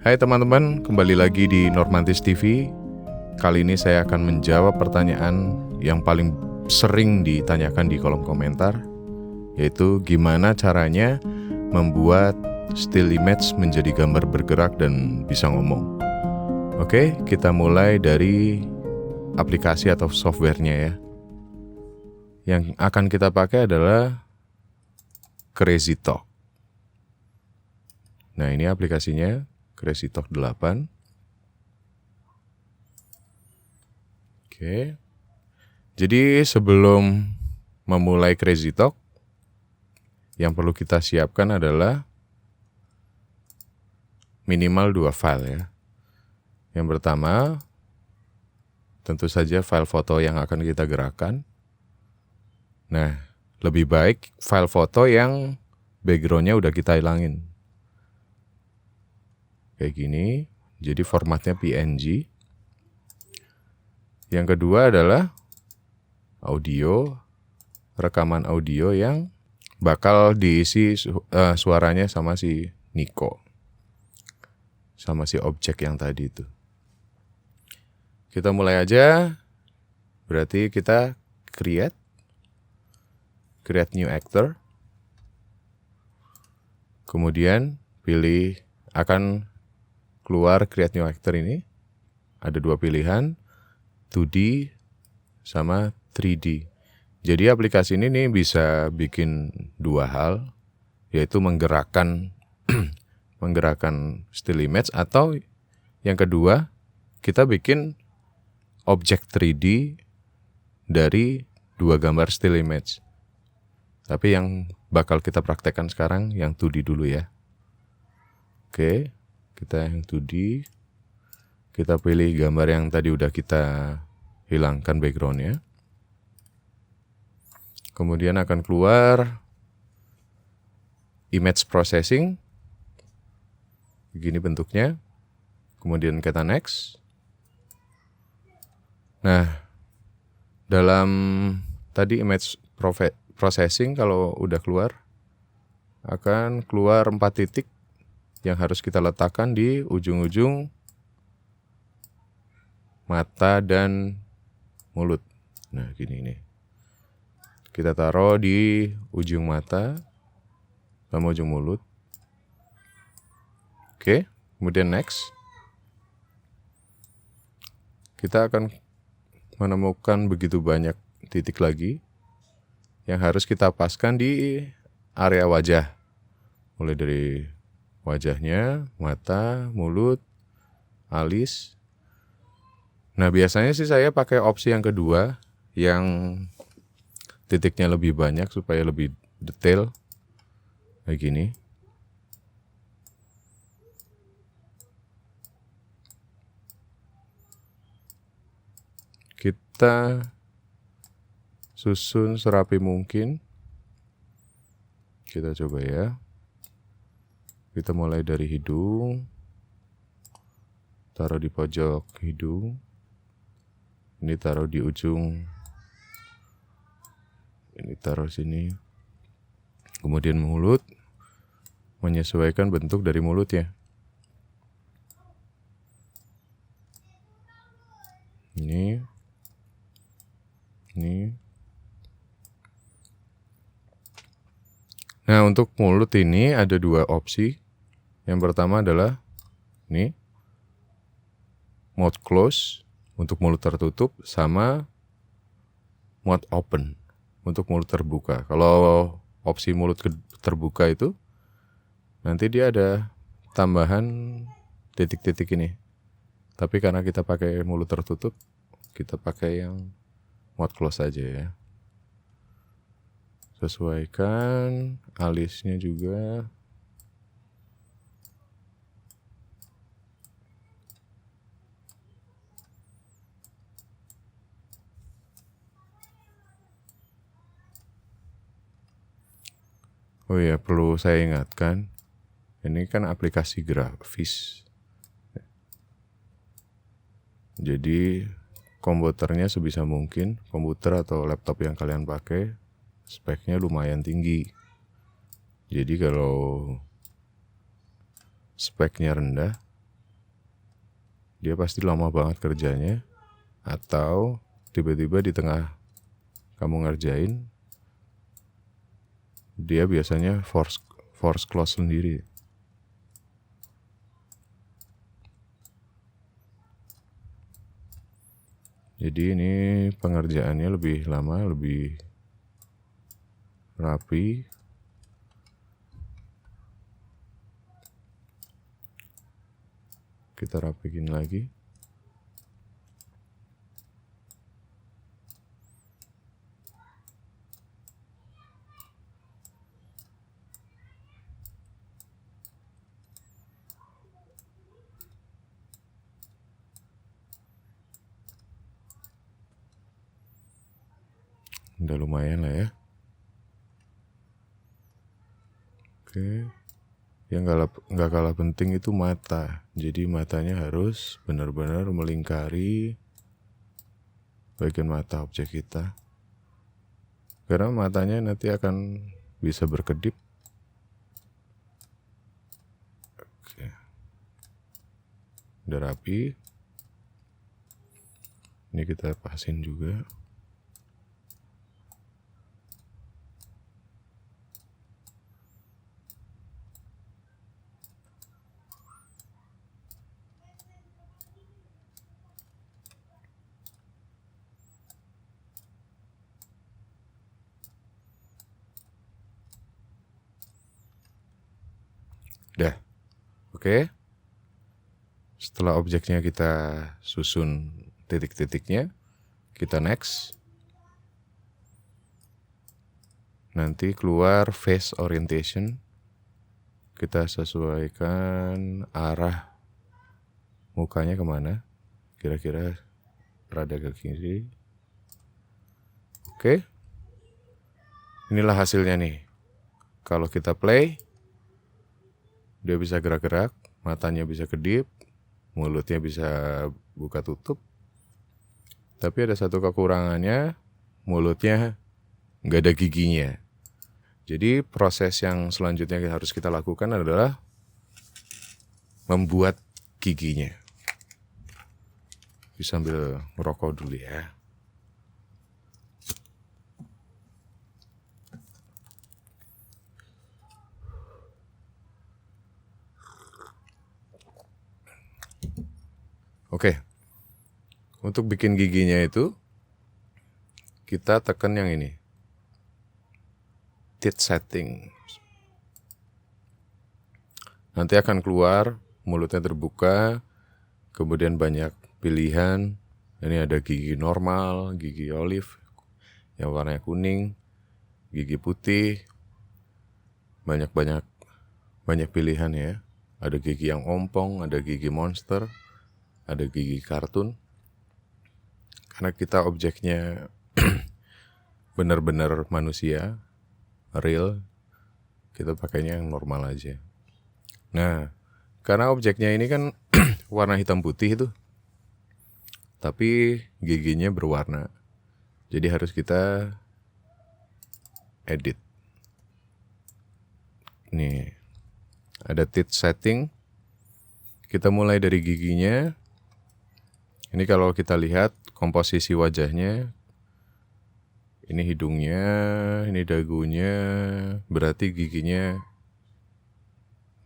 Hai teman-teman, kembali lagi di Normantis TV. Kali ini saya akan menjawab pertanyaan yang paling sering ditanyakan di kolom komentar, yaitu gimana caranya membuat still image menjadi gambar bergerak dan bisa ngomong. Oke, kita mulai dari aplikasi atau softwarenya ya. Yang akan kita pakai adalah Crazy Talk. Nah, ini aplikasinya Crazy Talk 8. Oke. Jadi sebelum memulai Crazy Talk, yang perlu kita siapkan adalah minimal 2 file ya. Yang pertama, tentu saja file foto yang akan kita gerakkan. Nah, lebih baik file foto yang backgroundnya udah kita hilangin. Kayak gini, jadi formatnya PNG. Yang kedua adalah audio, rekaman audio yang bakal diisi suaranya sama si Nico, sama si objek yang tadi itu. Kita mulai aja, berarti kita create new actor, kemudian pilih akan keluar create new actor ini. Ada 2 pilihan, 2D sama 3D. Jadi aplikasi ini nih bisa bikin 2 hal, yaitu menggerakkan still image, atau yang kedua kita bikin objek 3D dari 2 gambar still image. Tapi yang bakal kita praktekkan sekarang yang 2D dulu ya. Oke. Kita yang 2D, kita pilih gambar yang tadi udah kita hilangkan backgroundnya. Kemudian akan keluar image processing. Begini bentuknya. Kemudian kita next. Nah, dalam tadi image processing kalau udah keluar, akan keluar 4 titik yang harus kita letakkan di ujung-ujung mata dan mulut. Nah, gini nih. Kita taruh di ujung mata sama ujung mulut. Oke, kemudian next. Kita akan menemukan begitu banyak titik lagi yang harus kita paskan di area wajah. Mulai dari wajahnya, mata, mulut, alis. Nah, biasanya sih saya pakai opsi yang kedua, yang titiknya lebih banyak supaya lebih detail. Kayak gini. Kita susun serapi mungkin. Kita coba ya. Kita mulai dari hidung, taruh di pojok hidung, ini taruh di ujung, ini taruh sini, kemudian mulut, menyesuaikan bentuk dari mulutnya. Ini. Nah, untuk mulut ini ada 2 opsi. Yang pertama adalah ini, mode close untuk mulut tertutup, sama mode open untuk mulut terbuka. Kalau opsi mulut terbuka itu nanti dia ada tambahan titik-titik ini. Tapi karena kita pakai mulut tertutup, kita pakai yang mode close aja ya. Sesuaikan alisnya juga. Oh ya, perlu saya ingatkan, ini kan aplikasi grafis. Jadi komputernya sebisa mungkin, komputer atau laptop yang kalian pakai, speknya lumayan tinggi. Jadi kalau speknya rendah, dia pasti lama banget kerjanya. Atau tiba-tiba di tengah kamu ngerjain, dia biasanya force close sendiri. Jadi ini pengerjaannya lebih lama, lebih rapi. Kita rapikin lagi. Udah lumayan lah ya. Oke. Yang nggak kalah penting itu mata. Jadi matanya harus benar-benar melingkari bagian mata objek kita. Karena matanya nanti akan bisa berkedip. Oke. Udah rapi. Ini kita pasin juga. Dah, oke. Setelah objeknya kita susun titik-titiknya, kita next. Nanti keluar face orientation. Kita sesuaikan arah mukanya kemana. Kira-kira rada ke kiri. Oke. Inilah hasilnya nih. Kalau kita play, dia bisa gerak-gerak, matanya bisa kedip, mulutnya bisa buka tutup. Tapi ada satu kekurangannya, mulutnya nggak ada giginya. Jadi proses yang selanjutnya harus kita lakukan adalah membuat giginya. Sambil merokok dulu ya. Oke. Untuk bikin giginya itu, kita tekan yang ini. Teeth setting. Nanti akan keluar, mulutnya terbuka, kemudian banyak pilihan. Ini ada gigi normal, gigi olive, yang warnanya kuning, gigi putih, banyak pilihan ya. Ada gigi yang ompong, ada gigi monster, ada gigi kartun. Karena kita objeknya benar-benar manusia, real, kita pakainya yang normal aja. Nah, karena objeknya ini kan warna hitam putih itu, tapi giginya berwarna. Jadi harus kita edit. Nih, ada teeth setting. Kita mulai dari giginya. Ini kalau kita lihat komposisi wajahnya, ini hidungnya, ini dagunya, berarti giginya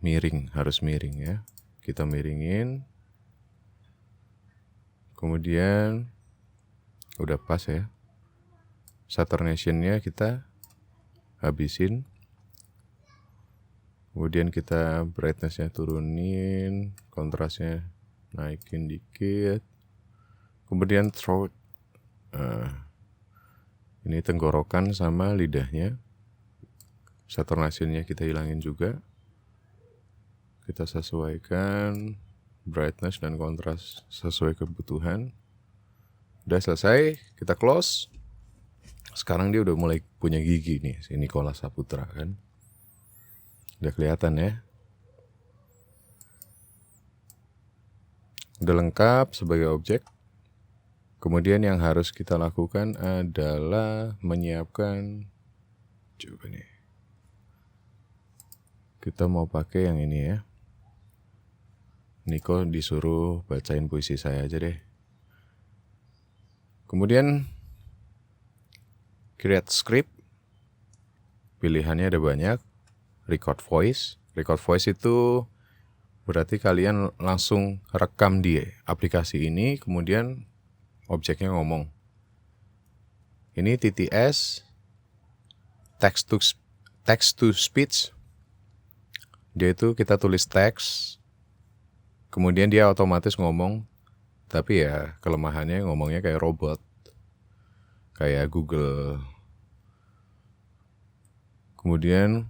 miring, harus miring ya. Kita miringin. Kemudian udah pas ya. Saturnation-nya kita habisin. Kemudian kita brightness-nya turunin, kontrasnya naikin dikit. Kemudian throat, ini tenggorokan sama lidahnya, saturnation-nya kita hilangin juga. Kita sesuaikan brightness dan kontras sesuai kebutuhan. Udah selesai, kita close. Sekarang dia udah mulai punya gigi nih, si Nicholas Saputra kan. Udah kelihatan ya. Udah lengkap sebagai objek. Kemudian yang harus kita lakukan adalah menyiapkan, coba nih, kita mau pakai yang ini ya. Niko disuruh bacain puisi saya aja deh. Kemudian create script. Pilihannya ada banyak. Record voice. Record voice itu berarti kalian langsung rekam di aplikasi ini, kemudian objeknya ngomong. Ini TTS, text to speech. Dia itu kita tulis teks, kemudian dia otomatis ngomong. Tapi ya kelemahannya ngomongnya kayak robot, kayak Google. Kemudian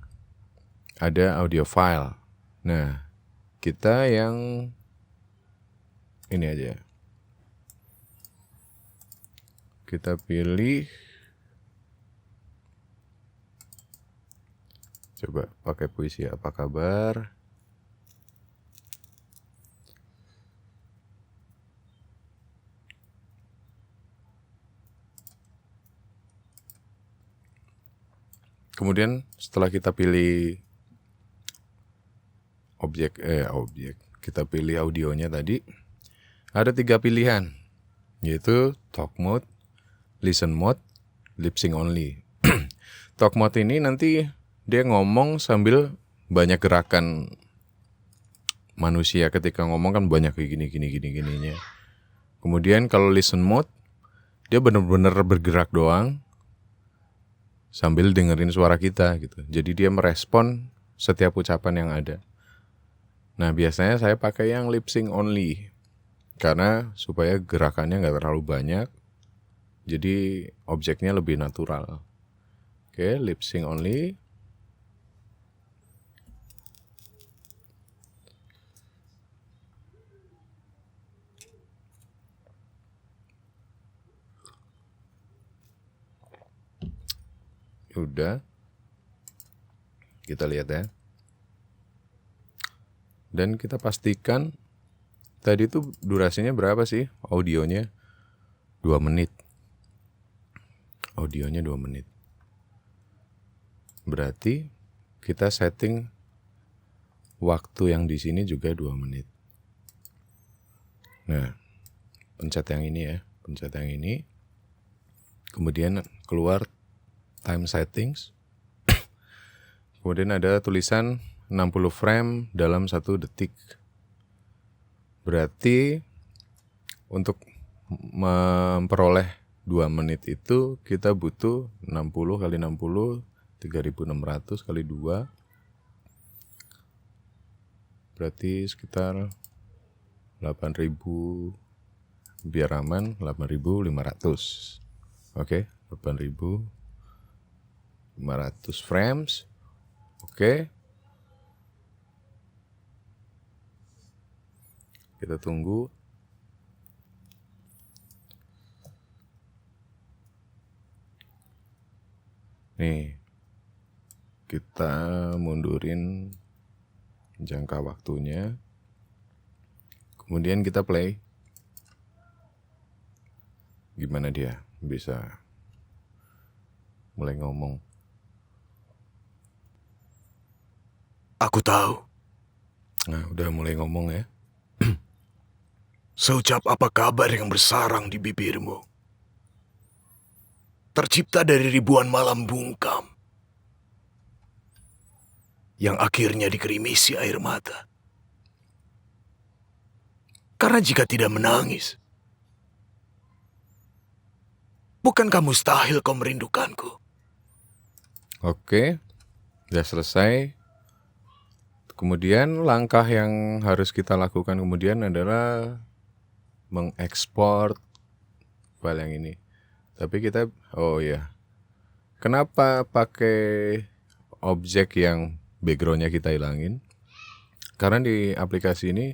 ada audio file. Nah, kita yang ini aja. Kita pilih, coba pakai puisi apa kabar. Kemudian setelah kita pilih objek, kita pilih audionya tadi, ada 3 pilihan, yaitu talk mode, listen mode, lip sync only. Talk mode ini nanti dia ngomong sambil banyak gerakan manusia ketika ngomong kan banyak kayak gininya. Kemudian kalau listen mode, dia benar-benar bergerak doang sambil dengerin suara kita gitu. Jadi dia merespon setiap ucapan yang ada. Nah biasanya saya pakai yang lip sync only, karena supaya gerakannya nggak terlalu banyak, jadi objeknya lebih natural. Oke, lip sync only. Udah, kita lihat ya. Dan kita pastikan tadi itu durasinya berapa sih audionya? 2 menit. Audionya 2 menit. Berarti kita setting waktu yang di sini juga 2 menit. Nah, pencet yang ini ya, pencet yang ini. Kemudian keluar time settings. Kemudian ada tulisan 60 frame dalam 1 detik. Berarti untuk memperoleh 2 menit itu kita butuh 60 kali 60, 3600 kali 2. Berarti sekitar 8000, biar aman 8500. Oke, 8500 frames. Oke. Kita tunggu. Nih. Kita mundurin jangka waktunya. Kemudian kita play. Gimana dia bisa mulai ngomong. Aku tahu. Nah, udah mulai ngomong ya. Seucap apa kabar yang bersarang di bibirmu? Tercipta dari ribuan malam bungkam yang akhirnya dikerimisi air mata. Karena jika tidak menangis, bukankah mustahil kau merindukanku? Oke, udah selesai. Kemudian langkah yang harus kita lakukan kemudian adalah mengekspor file yang ini. Tapi kita, kenapa pakai objek yang backgroundnya kita hilangin? Karena di aplikasi ini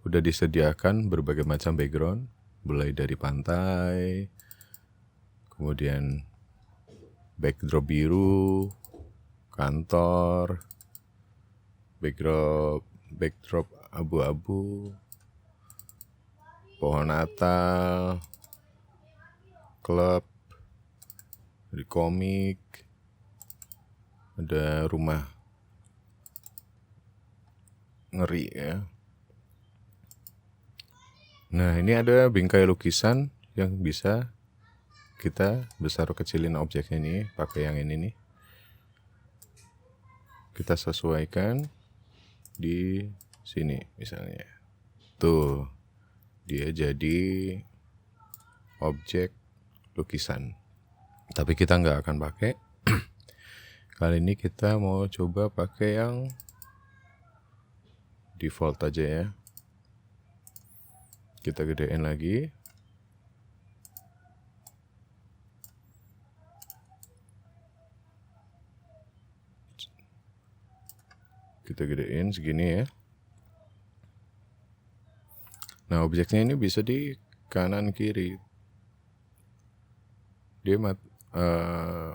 udah disediakan berbagai macam background, mulai dari pantai, kemudian backdrop biru, kantor, backdrop abu-abu, pohon Natal, klub, di komik, ada rumah ngeri ya. Nah, ini ada bingkai lukisan yang bisa kita besar kecilin objeknya nih, pakai yang ini nih. Kita sesuaikan di sini misalnya. Tuh, dia jadi objek lukisan. Tapi kita nggak akan pakai. Kali ini kita mau coba pakai yang default aja ya. Kita gedein lagi. Kita gedein segini ya. Nah, objeknya ini bisa di kanan kiri. Dia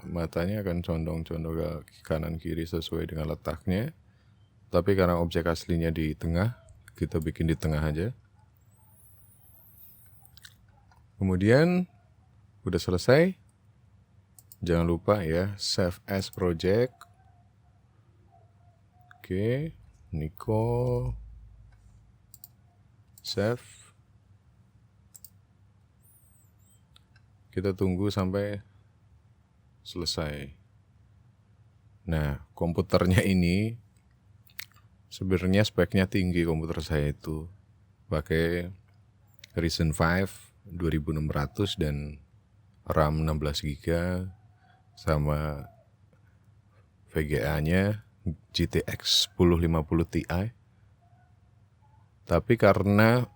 matanya akan condong-condong ke kanan kiri sesuai dengan letaknya. Tapi karena objek aslinya di tengah, kita bikin di tengah aja. Kemudian udah selesai. Jangan lupa ya, save as project. Oke, Niko. Save. Kita tunggu sampai selesai. Nah, komputernya ini sebenarnya speknya tinggi komputer saya itu. Pakai Ryzen 5 2600 dan RAM 16 GB sama VGA-nya GTX 1050 Ti. Tapi karena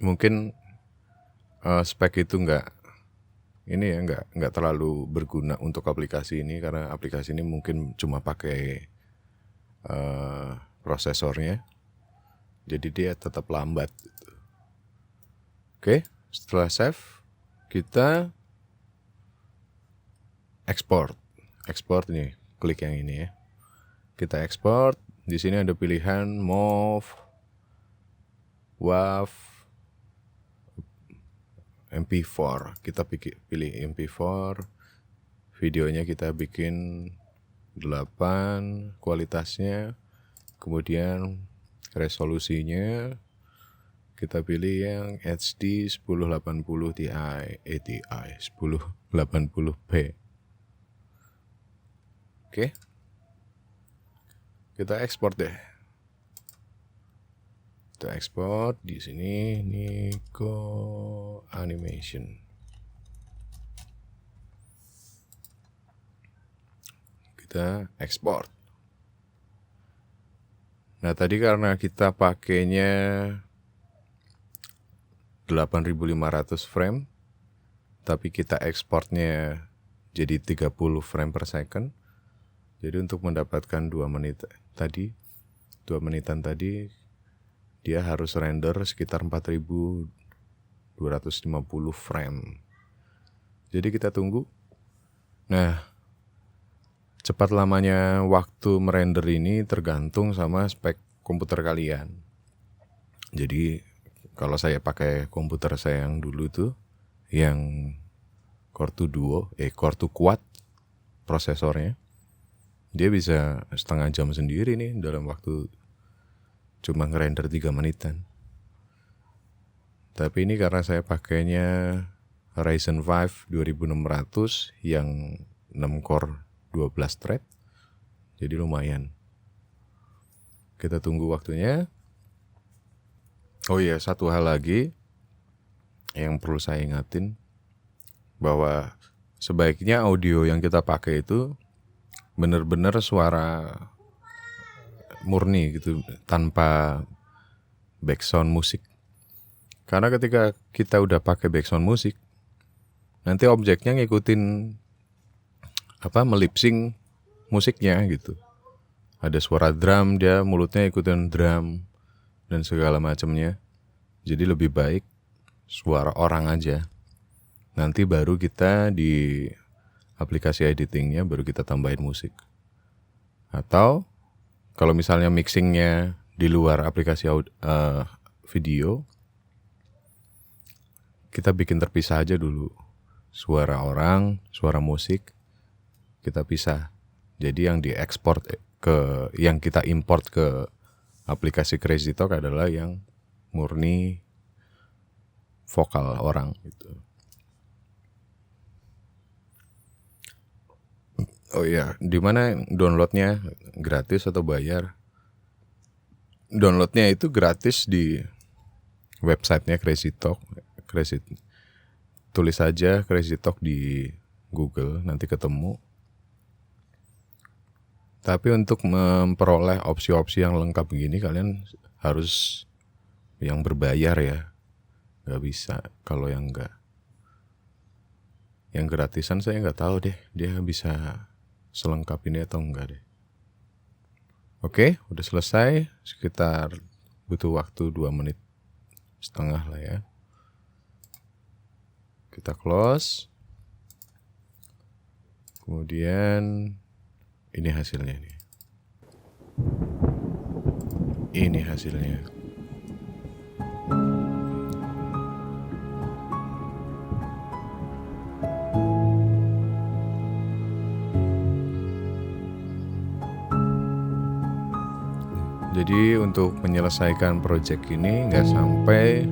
mungkin spek itu nggak terlalu berguna untuk aplikasi ini, karena aplikasi ini mungkin cuma pakai prosesornya, jadi dia tetap lambat. Oke, setelah save kita ekspor nih, klik yang ini ya. Kita ekspor. Di sini ada pilihan MOV, WAV, MP4. Kita pilih MP4. Videonya kita bikin 8 kualitasnya. Kemudian resolusinya kita pilih yang HD 1080 Ti, ATI 1080p. Oke. Kita ekspor deh. Kita ekspor di sini Niko Animation. Kita ekspor. Nah, tadi karena kita pakainya 8500 frame, tapi kita ekspornya jadi 30 frame per second. Jadi untuk mendapatkan 2 menitan tadi, dia harus render sekitar 4250 frame. Jadi kita tunggu. Nah, cepat lamanya waktu merender ini tergantung sama spek komputer kalian. Jadi kalau saya pakai komputer saya yang dulu tuh, yang Core 2 Duo, Core 2 Quad prosesornya, dia bisa setengah jam sendiri nih dalam waktu cuma ngerender 3 menitan. Tapi ini karena saya pakainya Ryzen 5 2600 yang 6 core 12 thread, jadi lumayan. Kita tunggu waktunya. Oh iya, satu hal lagi yang perlu saya ingatin, bahwa sebaiknya audio yang kita pakai itu benar-benar suara murni gitu, tanpa background musik. Karena ketika kita udah pakai background musik, nanti objeknya ngikutin melipsing musiknya gitu. Ada suara drum, dia mulutnya ikutin drum dan segala macamnya. Jadi lebih baik suara orang aja. Nanti baru kita di aplikasi editingnya baru kita tambahin musik. Atau kalau misalnya mixingnya di luar aplikasi video, kita bikin terpisah aja dulu. Suara orang, suara musik, kita pisah. Jadi yang diekspor yang kita import ke aplikasi Crazy Talk adalah yang murni vokal orang gitu. Oh iya, di mana downloadnya gratis atau bayar? Downloadnya itu gratis di websitenya Crazy Talk. Tulis aja Crazy Talk di Google, nanti ketemu. Tapi untuk memperoleh opsi-opsi yang lengkap begini, kalian harus yang berbayar ya. Gak bisa kalau yang enggak. Yang gratisan saya nggak tahu deh, dia bisa selengkap ini atau enggak deh. Oke, udah selesai. Sekitar butuh waktu 2 menit setengah lah ya. Kita close. Kemudian ini hasilnya nih. Ini hasilnya. Jadi untuk menyelesaikan project ini nggak sampai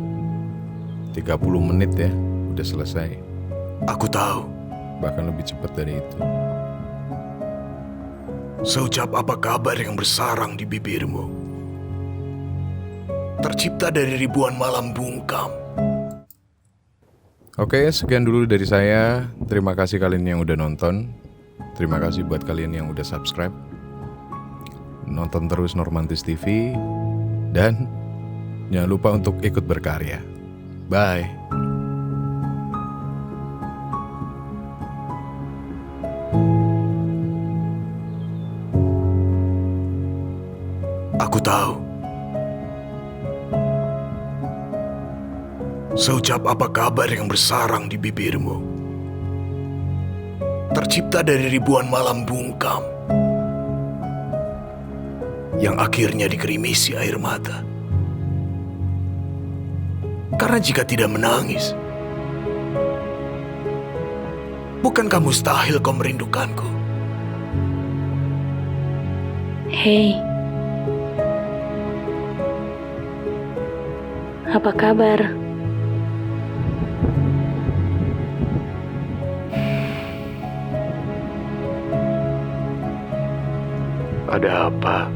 30 menit ya, udah selesai. Aku tahu. Bahkan lebih cepat dari itu. Seucap apa kabar yang bersarang di bibirmu? Tercipta dari ribuan malam bungkam. Oke, sekian dulu dari saya. Terima kasih kalian yang udah nonton. Terima kasih buat kalian yang udah subscribe. Nonton terus Normantis TV. Dan jangan lupa untuk ikut berkarya. Bye. Aku tahu. Seucap apa kabar yang bersarang di bibirmu? Tercipta dari ribuan malam bungkam yang akhirnya dikerimisi air mata. Karena jika tidak menangis, bukankah mustahil kau merindukanku? Hei, apa kabar? Ada apa?